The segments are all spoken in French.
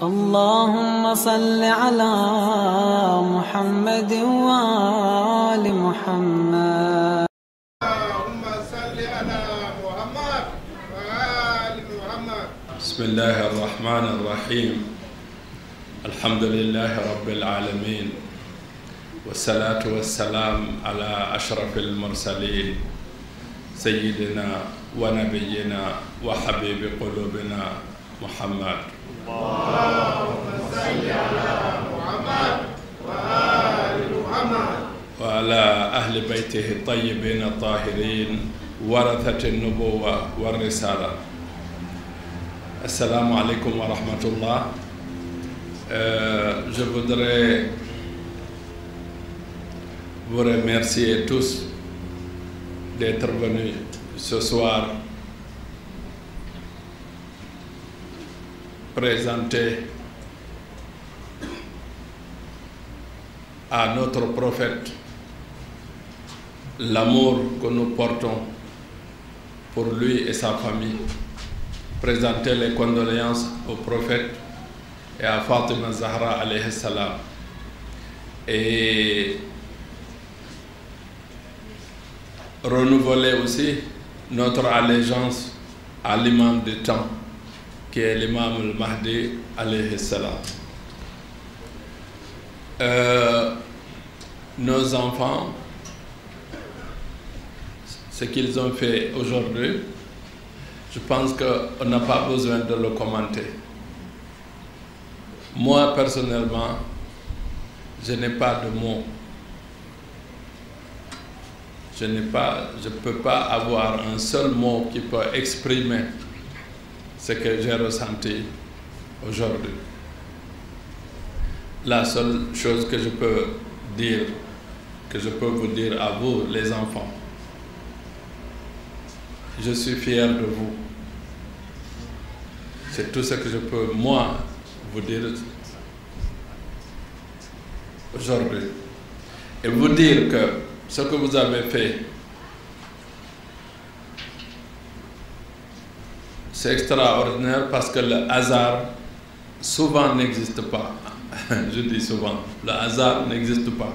اللهم صل على محمد وآل محمد. اللهم صل على محمد وآل محمد. بسم الله الرحمن الرحيم. الحمد لله رب العالمين، والصلاة والسلام على أشرف المرسلين سيدنا ونبينا وحبيب قلوبنا محمد. اللهم صل على محمد وآل محمد وعلى أهل بيته الطيبين الطاهرين ورثة النبوة والرسالة. Assalamu alaikum wa rahmatullah. Je voudrais vous remercier tous d'être venus ce soir présenter à notre prophète l'amour que nous portons pour lui et sa famille, présenter les condoléances au prophète et à Fatima Zahra alayhi salam, et renouveler aussi notre allégeance à l'imam du temps, qui est l'imam al-Mahdi alayhi salam. Nos enfants, ce qu'ils ont fait aujourd'hui, je pense qu'on n'a pas besoin de le commenter. Moi, personnellement, je n'ai pas de mots. Je ne peux pas avoir un seul mot qui peut exprimer ce que j'ai ressenti aujourd'hui. La seule chose que je peux dire, que je peux vous dire à vous, les enfants, je suis fier de vous. C'est tout ce que je peux, moi, vous dire aujourd'hui. Et vous dire que ce que vous avez fait, c'est extraordinaire, parce que le hasard souvent n'existe pas. Je dis souvent, le hasard n'existe pas.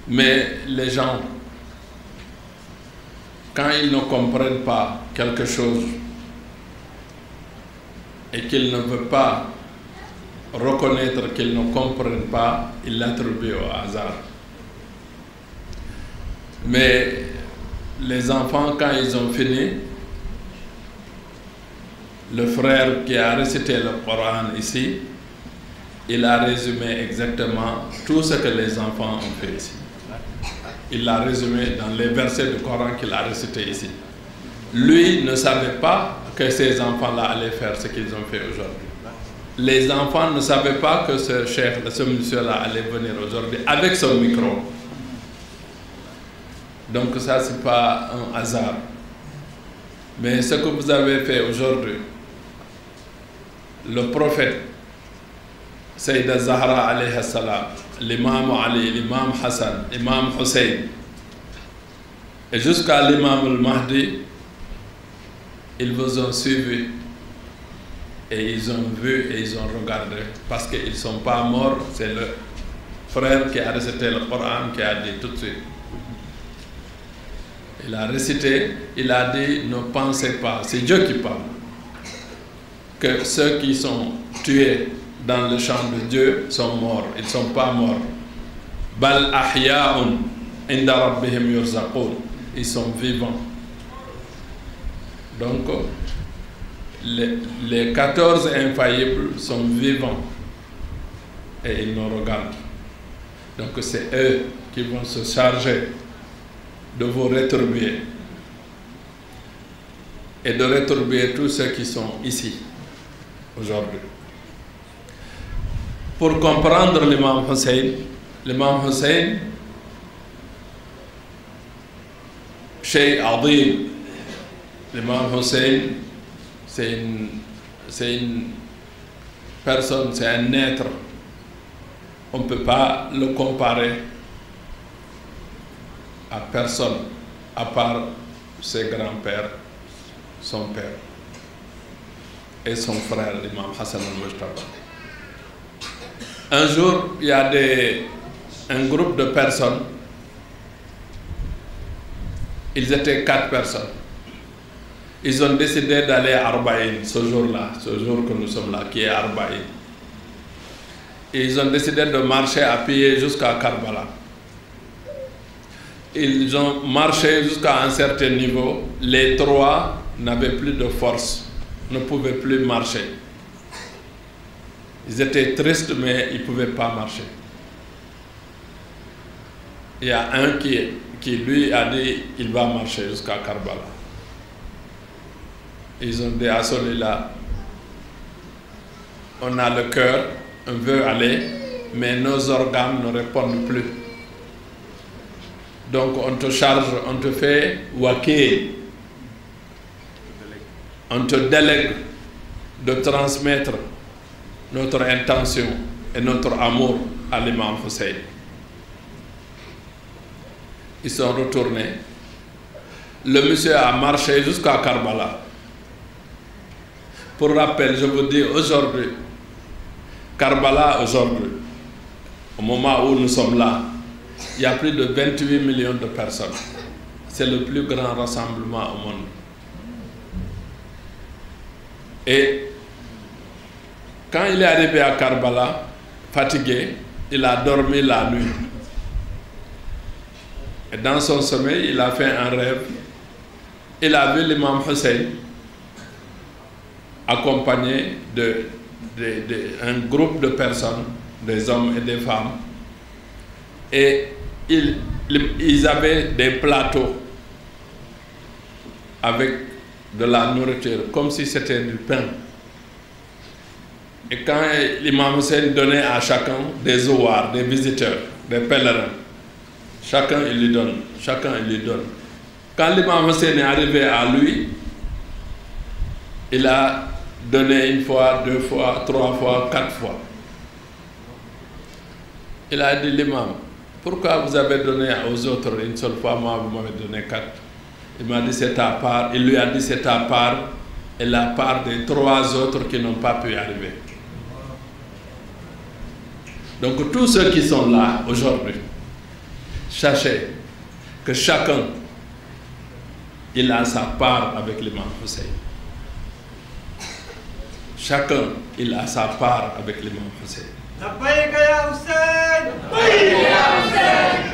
Mais les gens, quand ils ne comprennent pas quelque chose et qu'ils ne veulent pas reconnaître qu'ils ne comprennent pas, ils l'attribuent au hasard. Mais les enfants, quand ils ont fini, le frère qui a récité le Coran ici, il a résumé exactement tout ce que les enfants ont fait ici. Il l'a résumé dans les versets du Coran qu'il a récité ici. Lui ne savait pas que ces enfants-là allaient faire ce qu'ils ont fait aujourd'hui. Les enfants ne savaient pas que ce cheikh, ce monsieur-là allait venir aujourd'hui avec son micro. Donc ça, ce n'est pas un hasard. Mais ce que vous avez fait aujourd'hui, le prophète Sayyida Zahra alayhi salam, l'imam Ali, l'imam Hassan, l'imam Hussein, et jusqu'à l'imam al-Mahdi, ils vous ont suivi et ils ont vu et ils ont regardé, parce qu'ils ne sont pas morts. C'est le frère qui a récité le Coran qui a dit tout de suite. Il a récité, il a dit: ne pensez pas, c'est Dieu qui parle, que ceux qui sont tués dans le champ de Dieu sont morts. Ils ne sont pas morts. Bal ahya'un inda rabbihim yurzaqun. Ils sont vivants. Donc, les 14 infaillibles sont vivants et ils nous regardent. Donc, c'est eux qui vont se charger de vous rétribuer et de rétribuer tous ceux qui sont ici aujourd'hui. Pour comprendre l'imam Hussein, Cheikh Adim, l'imam Hussein, c'est une personne, c'est un être. On ne peut pas le comparer à personne, à part ses grands-pères, son père. et son frère, l'imam Hassan al-Mujtaba. Un jour, il y a un groupe de personnes, ils étaient 4 personnes. Ils ont décidé d'aller à Arbaïn ce jour-là, ce jour que nous sommes là, qui est Arbaïn. Ils ont décidé de marcher à pied jusqu'à Karbala. Ils ont marché jusqu'à un certain niveau. Les 3 n'avaient plus de force, ne pouvaient plus marcher. Ils étaient tristes, mais ils ne pouvaient pas marcher. Il y a un qui lui a dit il va marcher jusqu'à Karbala. Ils ont dit à celui-là, on a le cœur, on veut aller, mais nos organes ne répondent plus. Donc on te charge, on te fait wakil, on te délègue de transmettre notre intention et notre amour à l'imam Hussein. Ils sont retournés. Le monsieur a marché jusqu'à Karbala. Pour rappel, je vous dis aujourd'hui, Karbala aujourd'hui, au moment où nous sommes là, il y a plus de 28 millions de personnes. C'est le plus grand rassemblement au monde. Et quand il est arrivé à Karbala, fatigué, il a dormi la nuit. Et dans son sommeil, il a fait un rêve. Il a vu l'imam Hussein accompagné d'un groupe de personnes, des hommes et des femmes. Et ils avaient des plateaux avec de la nourriture, comme si c'était du pain. Et quand l'imam Hussein donnait à chacun des ouars, des visiteurs, des pèlerins, chacun il lui donne, chacun il lui donne. Quand l'imam Hussein est arrivé à lui, il a donné 1 fois, 2 fois, 3 fois, 4 fois. Il a dit l'imam, pourquoi vous avez donné aux autres une seule fois, moi vous m'avez donné 4? Il m'a dit c'est ta part, il lui a dit c'est ta part et la part des 3 autres qui n'ont pas pu arriver. Donc tous ceux qui sont là aujourd'hui, sachez que chacun, il a sa part avec l'imam Hussein. Chacun, il a sa part avec l'imam Hussein. لبيك يا حسين لبيك يا حسين